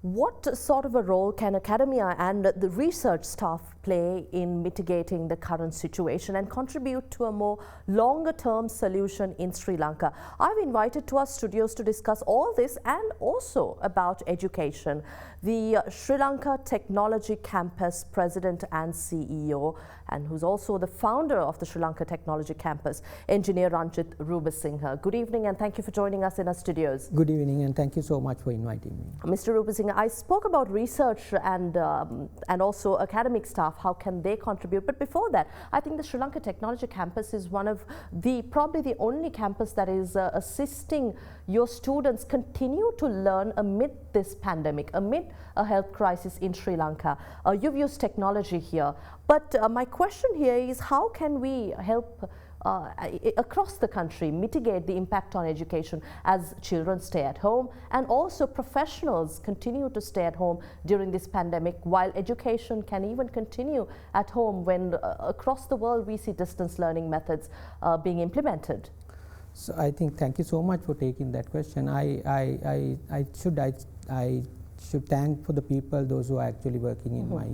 What sort of a role can academia and the research staff play in mitigating the current situation and contribute to a more longer-term solution in Sri Lanka? I've invited to our studios to discuss all this and also about education the Sri Lanka Technology Campus President and CEO, and who's also the founder of the Sri Lanka Technology Campus, Engineer Ranjith Rubasinghe. Good evening and thank you for joining us in our studios. Good evening and thank you so much for inviting me. Mr. Rubasinghe, I spoke about research and also academic staff, how can they contribute, but before that I think the Sri Lanka Technology Campus is one of the probably the only campus that is assisting your students continue to learn amid this pandemic, amid a health crisis in Sri Lanka. You've used technology here, but my question here is how can we help across the country mitigate the impact on education as children stay at home and also professionals continue to stay at home during this pandemic while education can even continue at home when across the world we see distance learning methods being implemented? So I think thank you so much for taking that question. I should thank for the people, those who are actually working in my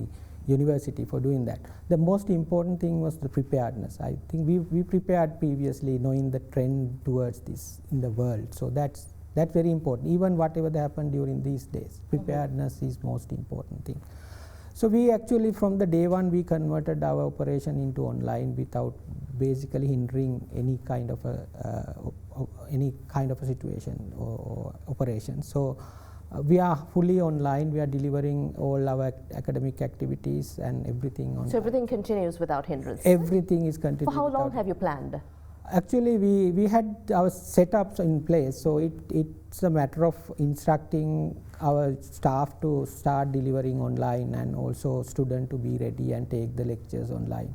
university for doing that. The most important thing was the preparedness. I think we prepared previously knowing the trend towards this in the world. So that's very important. Even whatever happened during these days, preparedness is most important thing. So we actually from the day one we converted our operation into online without basically hindering any kind of a situation or operation. So we are fully online. We are delivering all our academic activities and everything online. So everything continues without hindrance? Everything is continuing. For how long have you planned? Actually, we had our setups in place, so it's a matter of instructing our staff to start delivering online and also students to be ready and take the lectures online.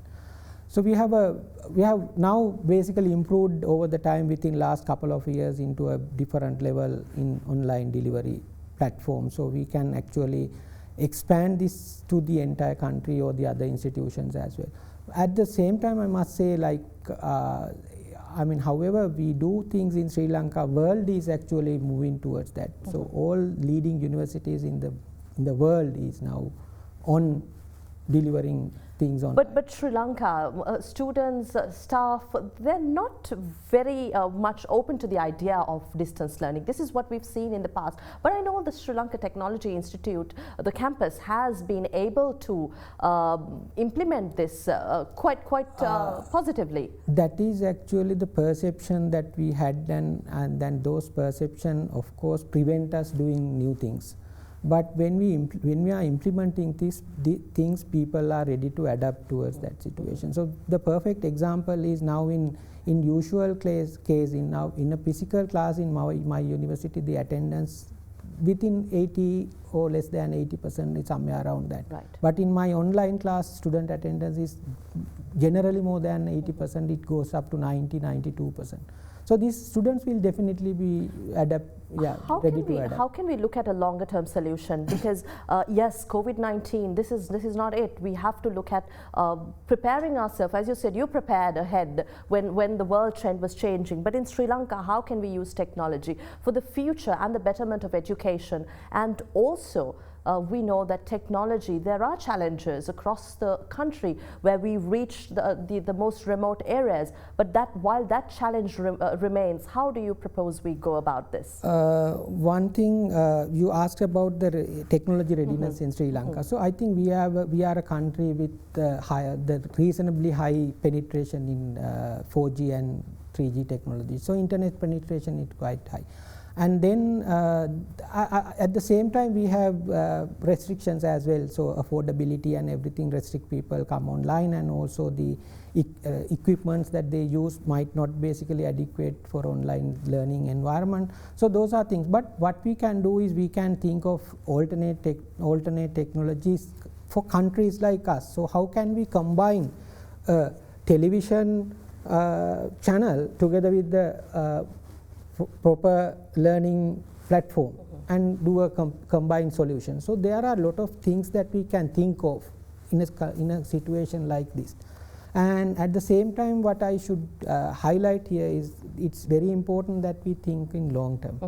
So we have now basically improved over the time within last couple of years into a different level in online delivery platform. So we can actually expand this to the entire country or the other institutions as well. At the same time, I must say, like, I mean, however we do things in Sri Lanka, world is actually moving towards that. So all leading universities in the world is now on delivering things on. But Sri Lanka, students, staff, they're not very much open to the idea of distance learning. This is what we've seen in the past. But I know the Sri Lanka Technology Institute, the campus, has been able to implement this quite positively. That is actually the perception that we had, and then those perception, of course, prevent us doing new things. But when we are implementing these things, people are ready to adapt towards that situation. So the perfect example is now in usual case in a physical class in my university, the attendance within 80 or less than 80% is somewhere around that. Right. But in my online class, student attendance is generally more than 80%. It goes up to 90-92%. So these students will definitely be ready to adapt. How can we look at a longer term solution? Because yes, COVID-19, this is not it. We have to look at preparing ourselves. As you said, you prepared ahead when the world trend was changing. But in Sri Lanka, how can we use technology for the future and the betterment of education? And also, we know that technology, there are challenges across the country where we reach the most remote areas, but while that challenge remains, how do you propose we go about this? One thing you asked about the technology readiness in Sri Lanka. So I think we are a country with the reasonably high penetration in 4G and 3G technology. So internet penetration is quite high. And then at the same time we have restrictions as well, so affordability and everything restrict people come online, and also the equipments that they use might not basically adequate for online learning environment. So those are things, but what we can do is we can think of alternate technologies for countries like us. So how can we combine television channel together with the proper learning platform and do a combined solution. So there are a lot of things that we can think of in a situation like this. And at the same time, what I should highlight here is it's very important that we think in long term,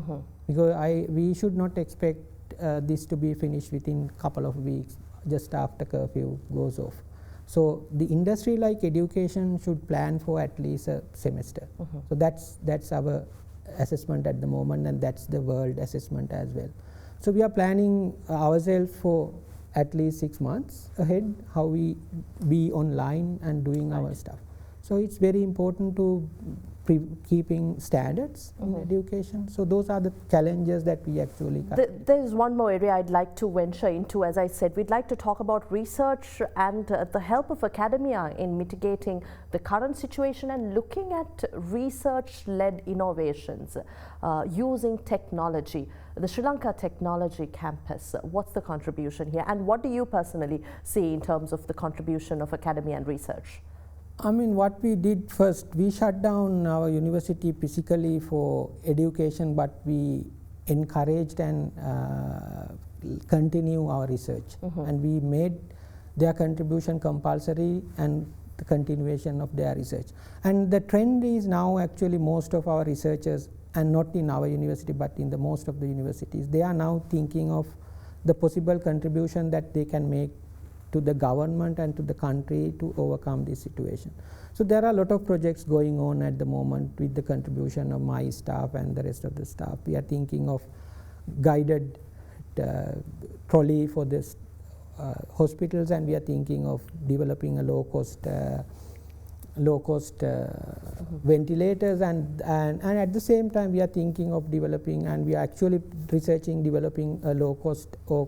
because we should not expect this to be finished within a couple of weeks, just after curfew goes off. So the industry like education should plan for at least a semester. So that's our assessment at the moment, and that's the world assessment as well. So we are planning ourselves for at least 6 months ahead, how we be online and doing our stuff. So it's very important to keeping standards in education. So those are the challenges that we actually There is one more area I'd like to venture into. As I said, we'd like to talk about research and the help of academia in mitigating the current situation and looking at research-led innovations using technology. The Sri Lanka Technology Campus, what's the contribution here, and what do you personally see in terms of the contribution of academia and research? I mean, what we did first, we shut down our university physically for education, but we encouraged and continue our research. And we made their contribution compulsory and the continuation of their research. And the trend is now actually most of our researchers, and not in our university, but in the most of the universities, they are now thinking of the possible contribution that they can make to the government and to the country to overcome this situation. So there are a lot of projects going on at the moment with the contribution of my staff and the rest of the staff. We are thinking of guided trolley for this hospitals, and we are thinking of developing a low-cost ventilators, and at the same time we are thinking of developing, and we are actually researching developing a low-cost or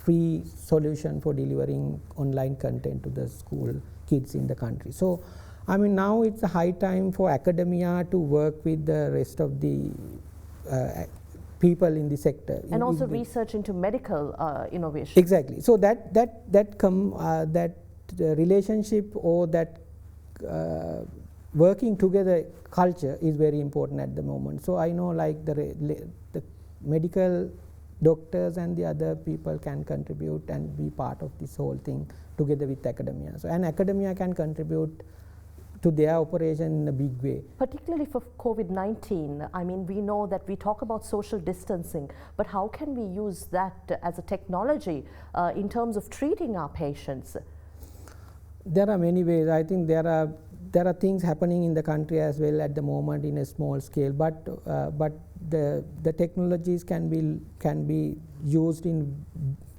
free solution for delivering online content to the school kids in the country. So I mean, now it's a high time for academia to work with the rest of the people in the sector. And also research into medical innovation. Exactly. So that relationship or that working together culture is very important at the moment. So I know like the medical doctors and the other people can contribute and be part of this whole thing together with academia. So, and academia can contribute to their operation in a big way. Particularly for COVID-19, I mean, we know that we talk about social distancing, but how can we use that as a technology in terms of treating our patients? There are many ways. I think there are things happening in the country as well at the moment in a small scale, but the technologies can be used in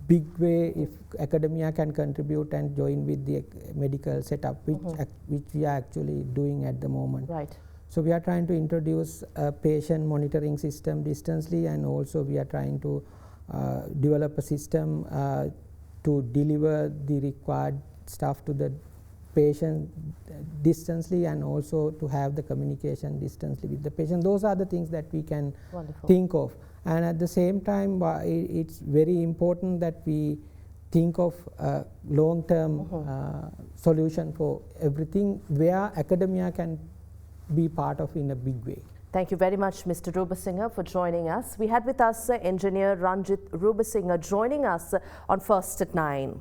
big way if academia can contribute and join with the medical setup, which we are actually doing at the moment. Right. So we are trying to introduce a patient monitoring system distantly, and also we are trying to develop a system to deliver the required stuff to the patient distantly, and also to have the communication distantly with the patient. Those are the things that we can think of. And at the same time, it's very important that we think of a long-term solution for everything where academia can be part of in a big way. Thank you very much, Mr. Rubasinghe, for joining us. We had with us engineer Ranjith Rubasinghe joining us on First at 9.